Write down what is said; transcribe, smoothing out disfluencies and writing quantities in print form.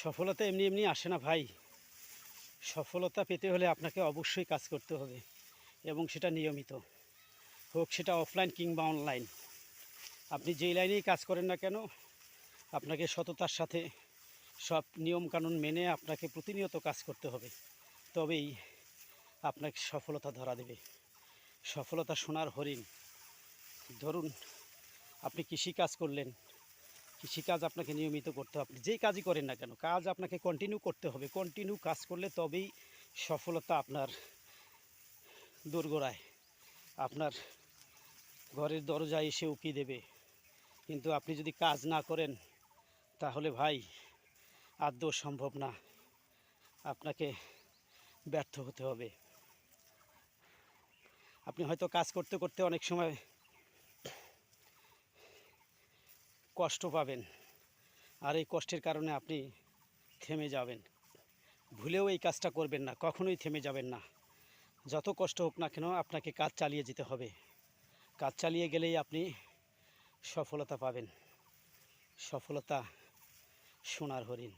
সফলতা এমনি এমনি আসে না ভাই। সফলতা পেতে হলে আপনাকে অবশ্যই কাজ করতে হবে এবং সেটা নিয়মিত, হোক সেটা অফলাইন কিংবা অনলাইন। আপনি যেই লাইনেই কাজ করেন না কেন, আপনাকে সততার সাথে সব নিয়মকানুন মেনে আপনাকে প্রতিনিয়ত কাজ করতে হবে। তবেই আপনাকে সফলতা ধরা দেবে। সফলতা সোনার হরিণ। ধরুন আপনি কৃষিকাজ করলেন, কৃষিকাজ আপনাকে নিয়মিত করতে হবে। আপনি যেই কাজই করেন না কেন, কাজ আপনাকে কন্টিনিউ করতে হবে। কন্টিনিউ কাজ করলে তবেই সফলতা আপনার দোরগোড়ায়, আপনার ঘরের দরজায় এসে উকি দেবে। কিন্তু আপনি যদি কাজ না করেন তাহলে ভাই আদৌ সম্ভব না, আপনাকে ব্যর্থ হতে হবে। আপনি হয়তো কাজ করতে করতে অনেক সময় কষ্ট পাবেন, আর এই কষ্টের কারণে আপনি থেমে যাবেন। ভুলেও এই কাজটা করবেন না, কখনোই থেমে যাবেন না। যত কষ্ট হোক না কেন আপনাকে কাজ চালিয়ে যেতে হবে। কাজ চালিয়ে গেলেই আপনি সফলতা পাবেন। সফলতা সোনার হরিণ।